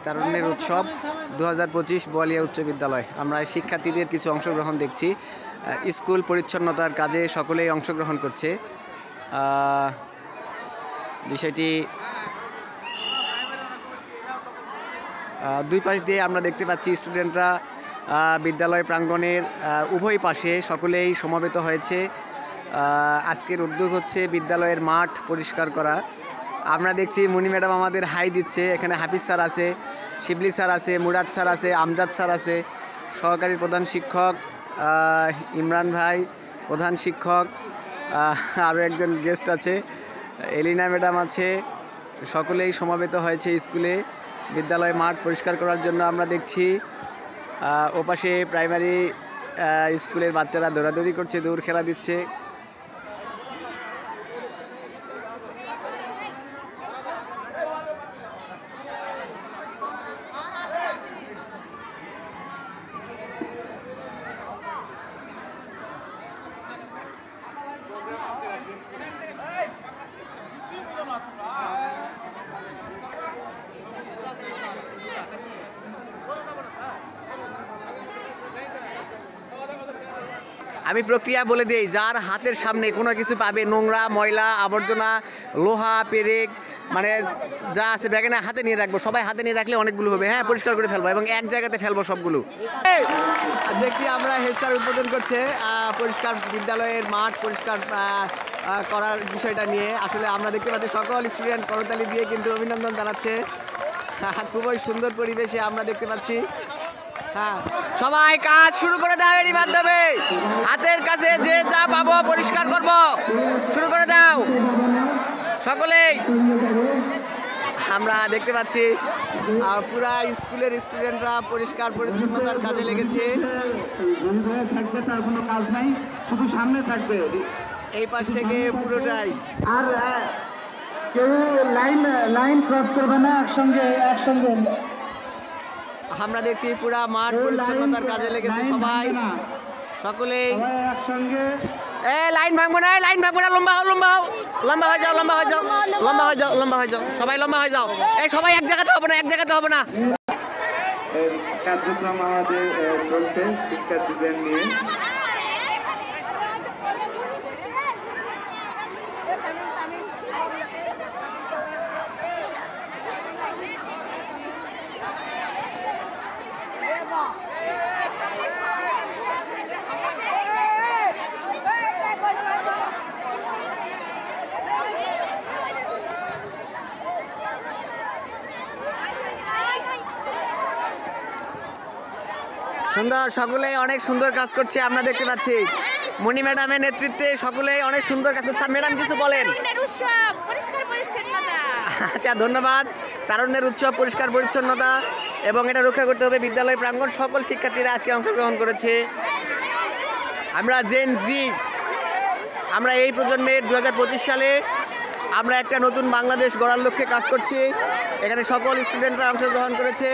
তারুণ্যের উৎসব 2025 বোয়ালিয়া উচ্চ বিদ্যালয়। আমরা শিক্ষার্থীদের কিছু অংশগ্রহণ দেখছি। স্কুল পরিচ্ছন্নতার কাজে সকলেই অংশগ্রহণ করছে। বিষয়টি দুই পাশ দিয়ে আমরা দেখতে পাচ্ছি স্টুডেন্টরা বিদ্যালয় প্রাঙ্গণের উভয় পাশে সকলেই সমবেত হয়েছে। আজকের উদ্যোগ হচ্ছে বিদ্যালয়ের মাঠ পরিষ্কার করা। আমরা দেখছি মুনি ম্যাডাম আমাদের হাই দিচ্ছে। এখানে হাফিজ স্যার আছে, শিবলি স্যার আছে, মুরাদ স্যার আছে, আমজাদ স্যার আছে, সহকারী প্রধান শিক্ষক ইমরান ভাই প্রধান শিক্ষক, আরও একজন গেস্ট আছে, এলিনা ম্যাডাম আছে। সকলেই সমবেত হয়েছে স্কুলে বিদ্যালয় মাঠ পরিষ্কার করার জন্য। আমরা দেখছি ওপাশে প্রাইমারি স্কুলের বাচ্চারা দৌড়াদৌড়ি করছে, দৌড় খেলা দিচ্ছে। আমি প্রক্রিয়া বলে দিই, যার হাতের সামনে কোনো কিছু পাবে, নোংরা ময়লা আবর্জনা লোহা পেরেক মানে যা আছে ব্যাগে না হাতে নিয়ে রাখবো। সবাই হাতে নিয়ে রাখলে অনেকগুলো হবে। হ্যাঁ, পরিষ্কার করে ফেলবো এবং এক জায়গাতে ফেলবো সবগুলো। দেখছি আমরা হেড স্যার উদ্বোধন করছে পরিষ্কার বিদ্যালয়ের মাঠ পরিষ্কার করার বিষয়টা নিয়ে। আসলে আমরা দেখতে পাচ্ছি সকল স্টুডেন্ট করতালি দিয়ে কিন্তু অভিনন্দন জানাচ্ছে। খুবই সুন্দর পরিবেশে আমরা দেখতে পাচ্ছি। হ্যাঁ, সবাই কাজ শুরু করে দাও। এরই মাধ্যমে হাতের কাছে যে যা পাবো পরিষ্কার করব, শুরু করে দাও সকলেই। আমরা দেখতে পাচ্ছি পুরা স্কুলের স্টুডেন্টরা পরিষ্কার পরিচ্ছন্নতার কাজে লেগেছে। শুধু সামনে থাকবে এই পাশ থেকে পুরোটাই। আর কেউ লাইন ক্রস করবে না, একসঙ্গে। আমরা দেখছি পুরা মাঠ পরিচ্ছন্নতার কাজে লেগেছে সবাই, সকলেই একসঙ্গে। লাইন ভাঙবো না, লাইন ভাঙবো না, লম্বা হও, লম্বা হয়ে যাও, সবাই লম্বা হয়ে যাও। সবাই এক জায়গাতে হবে না, কার্যক্রম আমাদের চলছে শিক্ষার্থীদের নিয়ে। সুন্দর, সকলেই অনেক সুন্দর কাজ করছে আমরা দেখতে পাচ্ছি। মনি ম্যাডামের নেতৃত্বে সকলেই অনেক সুন্দর কাজ করছে। ম্যাডাম কিছু বলেন। আচ্ছা, ধন্যবাদ। তারুণ্যের উৎসব পরিষ্কার পরিচ্ছন্নতা এবং এটা রক্ষা করতে হবে বিদ্যালয় প্রাঙ্গণ। সকল শিক্ষার্থীরা আজকে অংশগ্রহণ করেছে। আমরা জেন জি, আমরা এই প্রজন্মের 2025 সালে আমরা একটা নতুন বাংলাদেশ গড়ার লক্ষ্যে কাজ করছি। এখানে সকল স্টুডেন্টরা অংশগ্রহণ করেছে।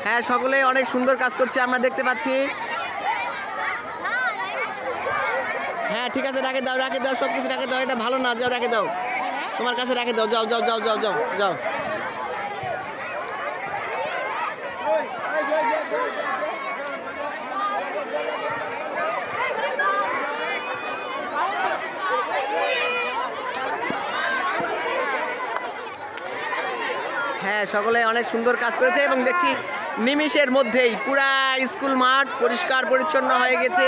হ্যাঁ, সকলে অনেক সুন্দর কাজ করছে আমরা দেখতে পাচ্ছি। হ্যাঁ, ঠিক আছে, রেখে দাও সব কিছু রেখে দাও। এটা ভালো না, যাও রেখে দাও, তোমার কাছে রেখে দাও। যাও। হ্যাঁ, সকলে অনেক সুন্দর কাজ করেছে এবং দেখছি নিমিষের মধ্যেই পুরা স্কুল মাঠ পরিষ্কার পরিচ্ছন্ন হয়ে গেছে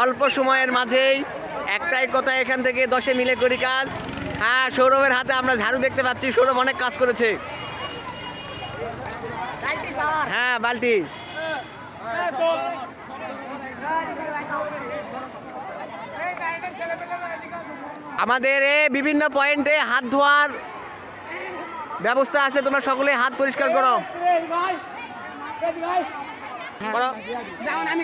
অল্প সময়ের মাঝেই। একটাই কথা, এখান থেকে 10 মিলে করি কাজ। হ্যাঁ, সৌরভের হাতে আমরা ঝাড়ু দেখতে পাচ্ছি। সৌরভ অনেক কাজ করেছে। হ্যাঁ, বালতি। আমাদের বিভিন্ন পয়েন্টে হাত ধোয়ার ব্যবস্থা আছে, তোমরা সকলে হাত পরিষ্কার করো। আমি